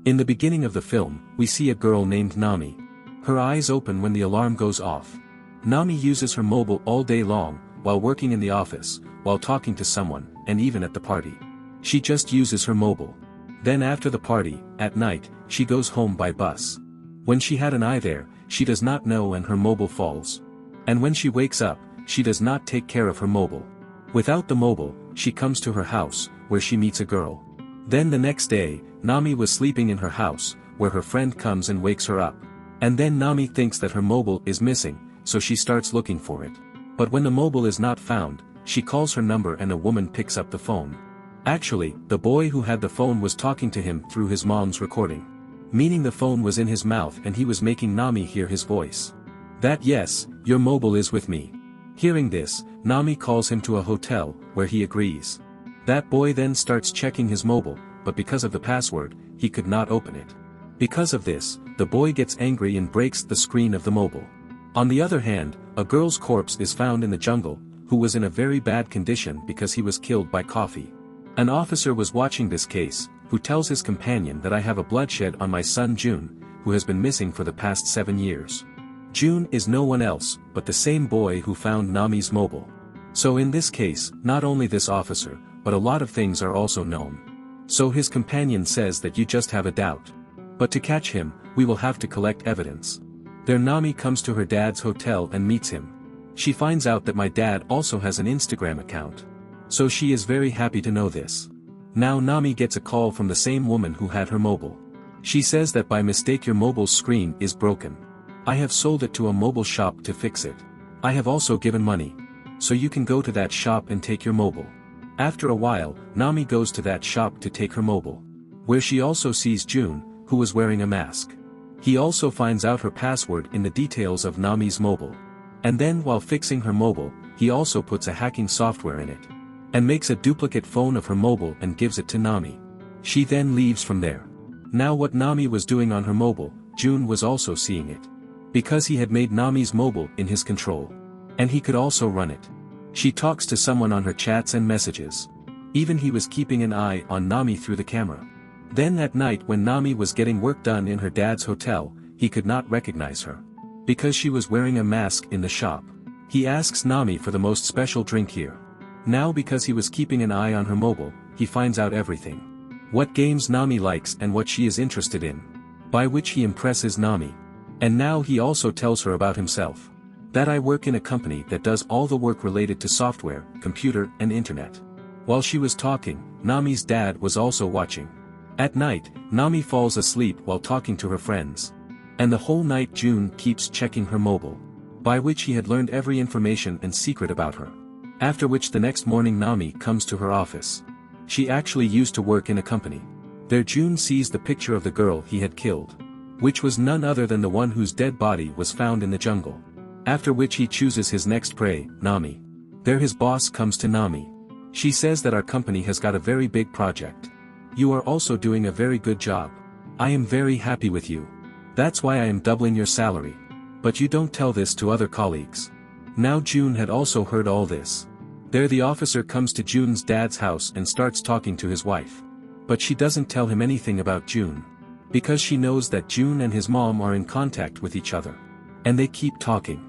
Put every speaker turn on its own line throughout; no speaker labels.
In the beginning of the film, we see a girl named Nami. Her eyes open when the alarm goes off. Nami uses her mobile all day long, while working in the office, while talking to someone, and even at the party. She just uses her mobile. Then after the party, at night, she goes home by bus. When she had an eye there, she does not know and her mobile falls. And when she wakes up, she does not take care of her mobile. Without the mobile, she comes to her house, where she meets a girl. Then the next day, Nami was sleeping in her house, where her friend comes and wakes her up. And then Nami thinks that her mobile is missing, so she starts looking for it. But when the mobile is not found, she calls her number and a woman picks up the phone. Actually, the boy who had the phone was talking to him through his mom's recording. Meaning the phone was in his mouth and he was making Nami hear his voice. That yes, your mobile is with me. Hearing this, Nami calls him to a hotel, where he agrees. That boy then starts checking his mobile, but because of the password, he could not open it. Because of this, the boy gets angry and breaks the screen of the mobile. On the other hand, a girl's corpse is found in the jungle, who was in a very bad condition because he was killed by coffee. An officer was watching this case, who tells his companion that I have a bloodshed on my son June, who has been missing for the past 7 years. June is no one else, but the same boy who found Nami's mobile. So in this case, not only this officer, but a lot of things are also known. So his companion says that you just have a doubt. But to catch him, we will have to collect evidence. There Nami comes to her dad's hotel and meets him. She finds out that my dad also has an Instagram account. So she is very happy to know this. Now Nami gets a call from the same woman who had her mobile. She says that by mistake your mobile's screen is broken. I have sold it to a mobile shop to fix it. I have also given money. So you can go to that shop and take your mobile. After a while, Nami goes to that shop to take her mobile. Where she also sees June, who was wearing a mask. He also finds out her password in the details of Nami's mobile. And then while fixing her mobile, he also puts a hacking software in it. And makes a duplicate phone of her mobile and gives it to Nami. She then leaves from there. Now what Nami was doing on her mobile, June was also seeing it. Because he had made Nami's mobile in his control. And he could also run it. She talks to someone on her chats and messages. Even he was keeping an eye on Nami through the camera. Then at night when Nami was getting work done in her dad's hotel, he could not recognize her. Because she was wearing a mask in the shop. He asks Nami for the most special drink here. Now because he was keeping an eye on her mobile, he finds out everything. What games Nami likes and what she is interested in. By which he impresses Nami. And now he also tells her about himself. That I work in a company that does all the work related to software, computer and internet. While she was talking, Nami's dad was also watching. At night, Nami falls asleep while talking to her friends. And the whole night June keeps checking her mobile. By which he had learned every information and secret about her. After which the next morning Nami comes to her office. She actually used to work in a company. There June sees the picture of the girl he had killed. Which was none other than the one whose dead body was found in the jungle. After which he chooses his next prey, Nami. There his boss comes to Nami. She says that our company has got a very big project. You are also doing a very good job. I am very happy with you. That's why I am doubling your salary. But you don't tell this to other colleagues. Now June had also heard all this. There the officer comes to June's dad's house and starts talking to his wife. But she doesn't tell him anything about June. Because she knows that June and his mom are in contact with each other. And they keep talking.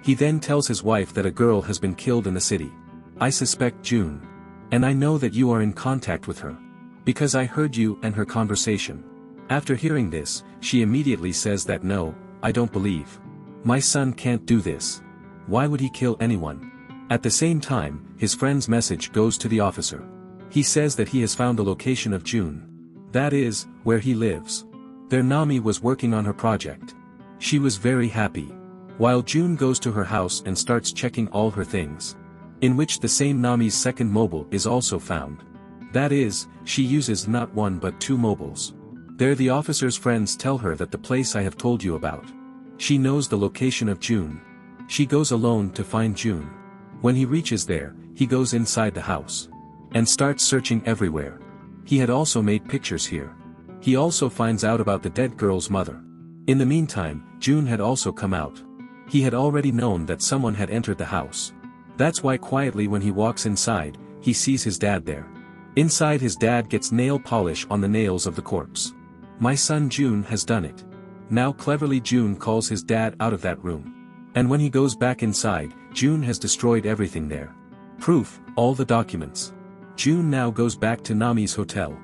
He then tells his wife that a girl has been killed in the city. I suspect June. And I know that you are in contact with her. Because I heard you and her conversation. After hearing this, she immediately says that no, I don't believe. My son can't do this. Why would he kill anyone? At the same time, his friend's message goes to the officer. He says that he has found the location of June. That is, where he lives. There Nami was working on her project. She was very happy. While June goes to her house and starts checking all her things. In which the same Nami's second mobile is also found. That is, she uses not one but 2 mobiles. There the officer's friends tell her that the place I have told you about. She knows the location of June. She goes alone to find June. When he reaches there, he goes inside the house. And starts searching everywhere. He had also made pictures here. He also finds out about the dead girl's mother. In the meantime, June had also come out. He had already known that someone had entered the house. That's why quietly when he walks inside, he sees his dad there. Inside his dad gets nail polish on the nails of the corpse. My son June has done it. Now cleverly June calls his dad out of that room. And when he goes back inside, June has destroyed everything there. Proof, all the documents. June now goes back to Nami's hotel.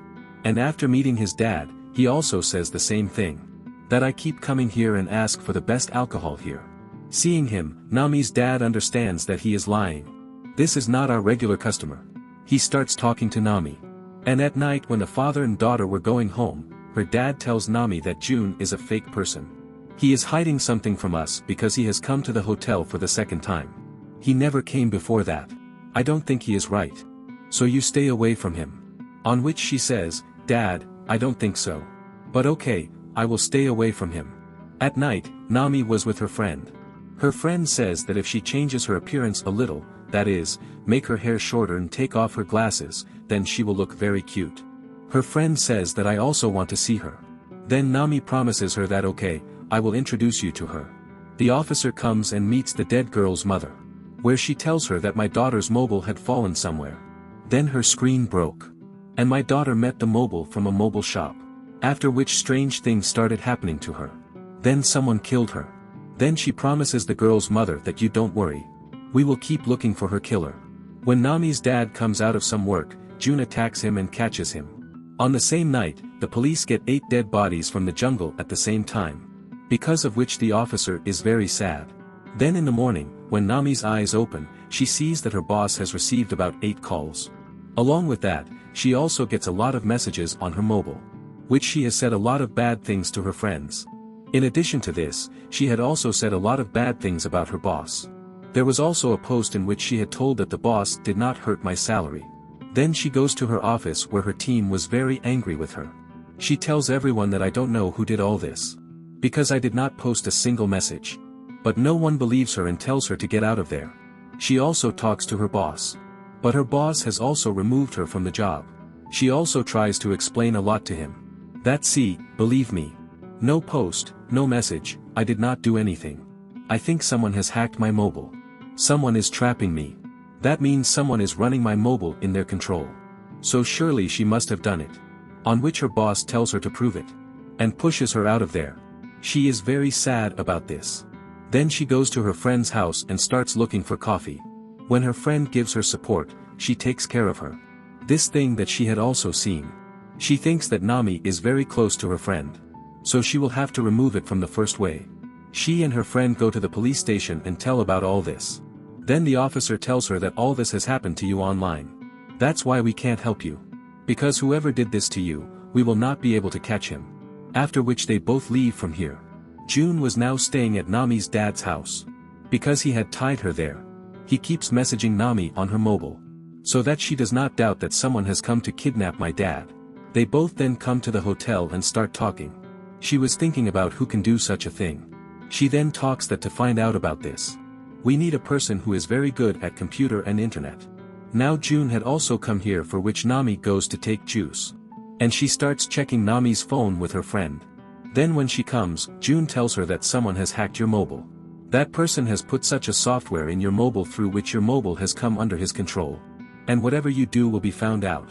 And after meeting his dad, he also says the same thing. That I keep coming here and ask for the best alcohol here. Seeing him, Nami's dad understands that he is lying. This is not our regular customer. He starts talking to Nami. And at night when the father and daughter were going home, her dad tells Nami that June is a fake person. He is hiding something from us because he has come to the hotel for the second time. He never came before that. I don't think he is right. So you stay away from him. On which she says, Dad, I don't think so. But okay, I will stay away from him. At night, Nami was with her friend. Her friend says that if she changes her appearance a little, that is, make her hair shorter and take off her glasses, then she will look very cute. Her friend says that I also want to see her. Then Nami promises her that okay, I will introduce you to her. The officer comes and meets the dead girl's mother. Where she tells her that my daughter's mobile had fallen somewhere. Then her screen broke. And my daughter met the mobile from a mobile shop. After which strange things started happening to her. Then someone killed her. Then she promises the girl's mother that you don't worry. We will keep looking for her killer. When Nami's dad comes out of some work, June attacks him and catches him. On the same night, the police get 8 dead bodies from the jungle at the same time. Because of which the officer is very sad. Then in the morning, when Nami's eyes open, she sees that her boss has received about 8 calls. Along with that, she also gets a lot of messages on her mobile. Which she has said a lot of bad things to her friends. In addition to this, she had also said a lot of bad things about her boss. There was also a post in which she had told that the boss did not hurt my salary. Then she goes to her office where her team was very angry with her. She tells everyone that I don't know who did all this. Because I did not post a single message. But no one believes her and tells her to get out of there. She also talks to her boss. But her boss has also removed her from the job. She also tries to explain a lot to him. That see, believe me. No post, no message, I did not do anything. I think someone has hacked my mobile. Someone is trapping me. That means someone is running my mobile in their control. So surely she must have done it. On which her boss tells her to prove it. And pushes her out of there. She is very sad about this. Then she goes to her friend's house and starts looking for coffee. When her friend gives her support, she takes care of her. This thing that she had also seen. She thinks that Nami is very close to her friend. So she will have to remove it from the first way. She and her friend go to the police station and tell about all this. Then the officer tells her that all this has happened to you online. That's why we can't help you. Because whoever did this to you, we will not be able to catch him. After which they both leave from here. June was now staying at Nami's dad's house. Because he had tied her there. He keeps messaging Nami on her mobile. So that she does not doubt that someone has come to kidnap my dad. They both then come to the hotel and start talking. She was thinking about who can do such a thing. She then talks that to find out about this. We need a person who is very good at computer and internet. Now June had also come here for which Nami goes to take juice. And she starts checking Nami's phone with her friend. Then when she comes, June tells her that someone has hacked your mobile. That person has put such a software in your mobile through which your mobile has come under his control. And whatever you do will be found out.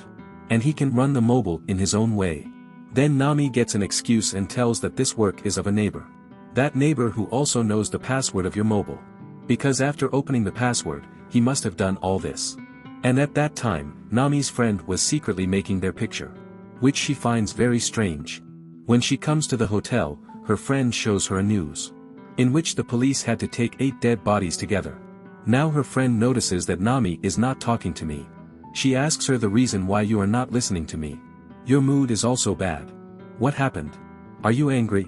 And he can run the mobile in his own way. Then Nami gets an excuse and tells that this work is of a neighbor. That neighbor who also knows the password of your mobile. Because after opening the password, he must have done all this. And at that time, Nami's friend was secretly making their picture. Which she finds very strange. When she comes to the hotel, her friend shows her a news. In which the police had to take 8 dead bodies together. Now her friend notices that Nami is not talking to me. She asks her the reason why you are not listening to me. Your mood is also bad. What happened? Are you angry?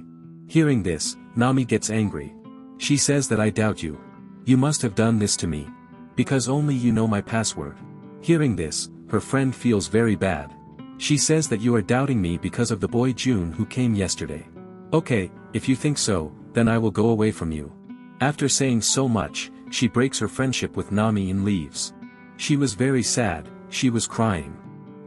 Hearing this, Nami gets angry. She says that I doubt you. You must have done this to me. Because only you know my password. Hearing this, her friend feels very bad. She says that you are doubting me because of the boy June who came yesterday. Okay, if you think so, then I will go away from you. After saying so much, she breaks her friendship with Nami and leaves. She was very sad, she was crying.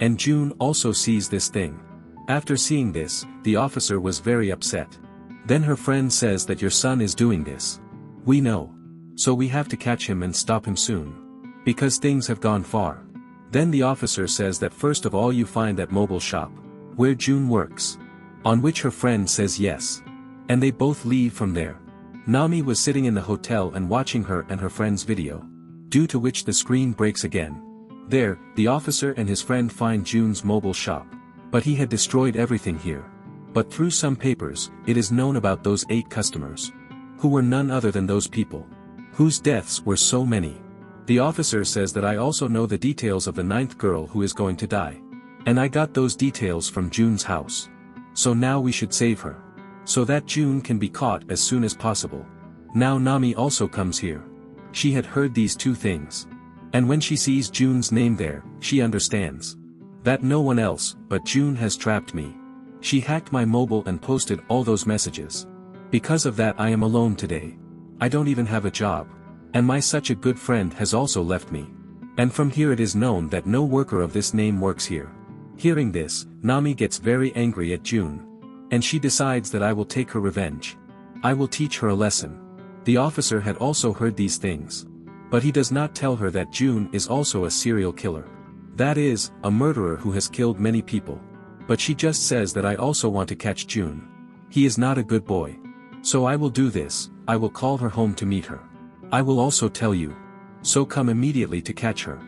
And June also sees this thing. After seeing this, the officer was very upset. Then her friend says that your son is doing this. We know. So we have to catch him and stop him soon. Because things have gone far. Then the officer says that first of all you find that mobile shop. Where June works. On which her friend says yes. And they both leave from there. Nami was sitting in the hotel and watching her and her friend's video. Due to which the screen breaks again. There, the officer and his friend find Jun's mobile shop. But he had destroyed everything here. But through some papers, it is known about those 8 customers. Who were none other than those people. Whose deaths were so many. The officer says that I also know the details of the 9th girl who is going to die. And I got those details from Jun's house. So now we should save her. So that Jun can be caught as soon as possible. Now Nami also comes here. She had heard these 2 things. And when she sees Jun's name there, she understands. That no one else but Jun has trapped me. She hacked my mobile and posted all those messages. Because of that I am alone today. I don't even have a job. And my such a good friend has also left me. And from here it is known that no worker of this name works here. Hearing this, Nami gets very angry at Jun. And she decides that I will take her revenge. I will teach her a lesson. The officer had also heard these things. But he does not tell her that Jun is also a serial killer. That is, a murderer who has killed many people. But she just says that I also want to catch Jun. He is not a good boy. So I will do this, I will call her home to meet her. I will also tell you. So come immediately to catch her.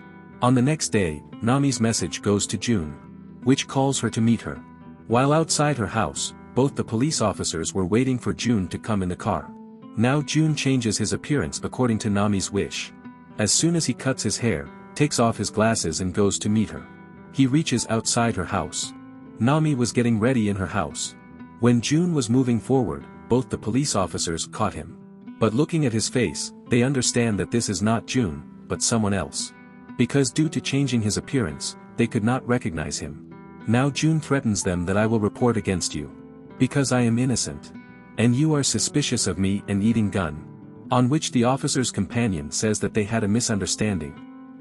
On the next day, Nami's message goes to Jun. Which calls her to meet her. While outside her house, both the police officers were waiting for Jun to come in the car. Now Jun changes his appearance according to Nami's wish. As soon as he cuts his hair, takes off his glasses and goes to meet her. He reaches outside her house. Nami was getting ready in her house. When Jun was moving forward, both the police officers caught him. But looking at his face, they understand that this is not Jun, but someone else. Because due to changing his appearance, they could not recognize him. Now Jun threatens them that I will report against you. Because I am innocent. And you are suspicious of me and eating gun. On which the officer's companion says that they had a misunderstanding.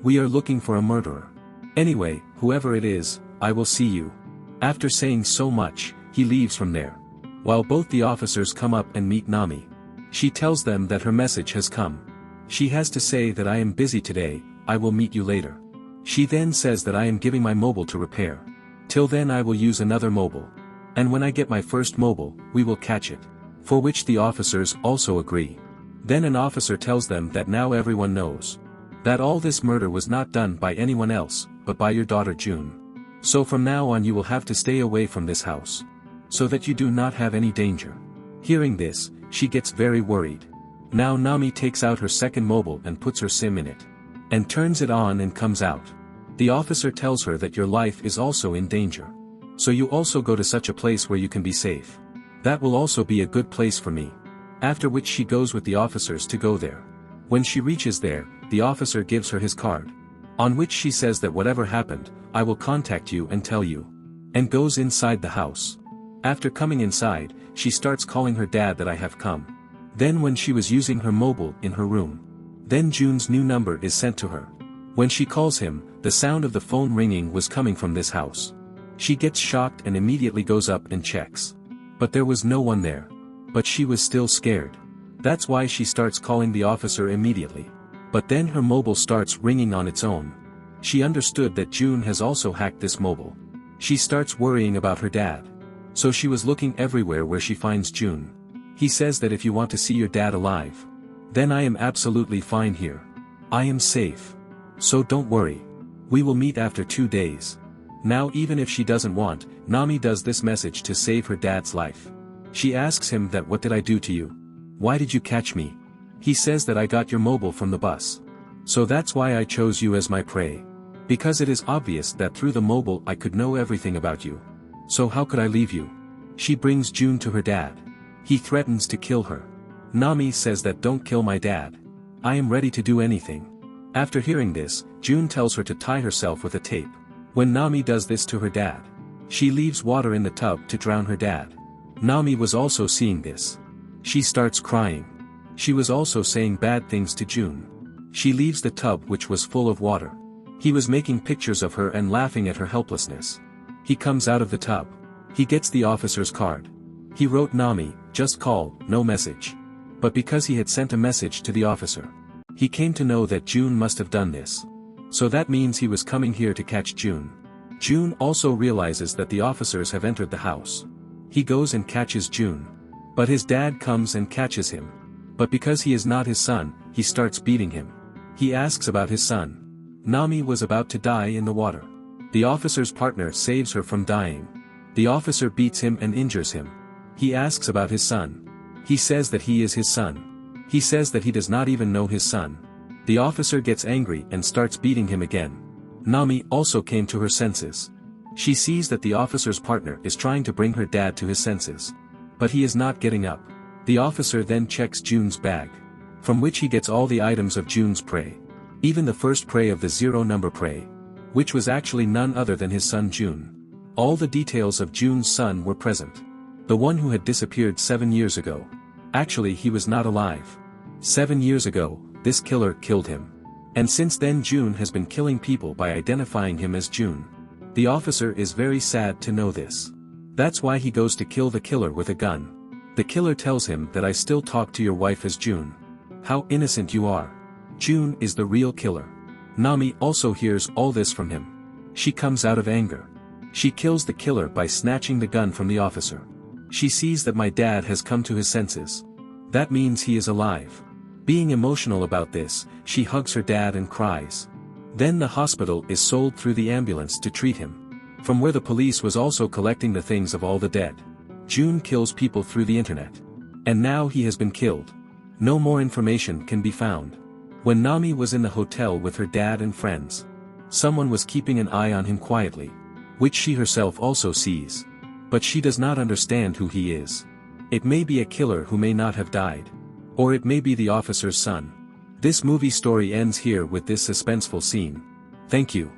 We are looking for a murderer. Anyway, whoever it is, I will see you. After saying so much, he leaves from there. While both the officers come up and meet Nami. She tells them that her message has come. She has to say that I am busy today, I will meet you later. She then says that I am giving my mobile to repair. Till then I will use another mobile. And when I get my first mobile, we will catch it. For which the officers also agree. Then an officer tells them that now everyone knows. That all this murder was not done by anyone else, but by your daughter Jun. So from now on you will have to stay away from this house. So that you do not have any danger. Hearing this, she gets very worried. Now Nami takes out her second mobile and puts her SIM in it. And turns it on and comes out. The officer tells her that your life is also in danger. So you also go to such a place where you can be safe. That will also be a good place for me. After which she goes with the officers to go there. When she reaches there, the officer gives her his card. On which she says that whatever happened, I will contact you and tell you. And goes inside the house. After coming inside, she starts calling her dad that I have come. Then when she was using her mobile in her room. Then Jun's new number is sent to her. When she calls him, the sound of the phone ringing was coming from this house. She gets shocked and immediately goes up and checks. But there was no one there. But she was still scared. That's why she starts calling the officer immediately. But then her mobile starts ringing on its own. She understood that Jun has also hacked this mobile. She starts worrying about her dad. So she was looking everywhere where she finds Jun. He says that if you want to see your dad alive. Then I am absolutely fine here. I am safe. So don't worry. We will meet after 2 days. Now even if she doesn't want, Nami does this message to save her dad's life. She asks him that what did I do to you? Why did you catch me? He says that I got your mobile from the bus. So that's why I chose you as my prey. Because it is obvious that through the mobile I could know everything about you. So how could I leave you? She brings Jun to her dad. He threatens to kill her. Nami says that don't kill my dad. I am ready to do anything. After hearing this, Jun tells her to tie herself with a tape. When Nami does this to her dad, she leaves water in the tub to drown her dad. Nami was also seeing this. She starts crying. She was also saying bad things to Jun. She leaves the tub which was full of water. He was making pictures of her and laughing at her helplessness. He comes out of the tub. He gets the officer's card. He wrote Nami, just call, no message. But because he had sent a message to the officer, he came to know that Jun must have done this. So that means he was coming here to catch Jun. Jun also realizes that the officers have entered the house. He goes and catches June. But his dad comes and catches him. But because he is not his son, he starts beating him. He asks about his son. Nami was about to die in the water. The officer's partner saves her from dying. The officer beats him and injures him. He asks about his son. He says that he is his son. He says that he does not even know his son. The officer gets angry and starts beating him again. Nami also came to her senses. She sees that the officer's partner is trying to bring her dad to his senses. But he is not getting up. The officer then checks June's bag, from which he gets all the items of June's prey. Even the first prey of the zero-number prey, which was actually none other than his son June. All the details of June's son were present. The one who had disappeared 7 years ago. Actually, he was not alive. 7 years ago, this killer killed him. And since then June has been killing people by identifying him as June. The officer is very sad to know this. That's why he goes to kill the killer with a gun. The killer tells him that I still talk to your wife as June. How innocent you are. June is the real killer. Nami also hears all this from him. She comes out of anger. She kills the killer by snatching the gun from the officer. She sees that my dad has come to his senses. That means he is alive. Being emotional about this, she hugs her dad and cries. Then the hospital is sold through the ambulance to treat him. From where the police was also collecting the things of all the dead. June kills people through the internet. And now he has been killed. No more information can be found. When Nami was in the hotel with her dad and friends, someone was keeping an eye on him quietly, which she herself also sees. But she does not understand who he is. It may be a killer who may not have died. Or it may be the officer's son. This movie story ends here with this suspenseful scene. Thank you.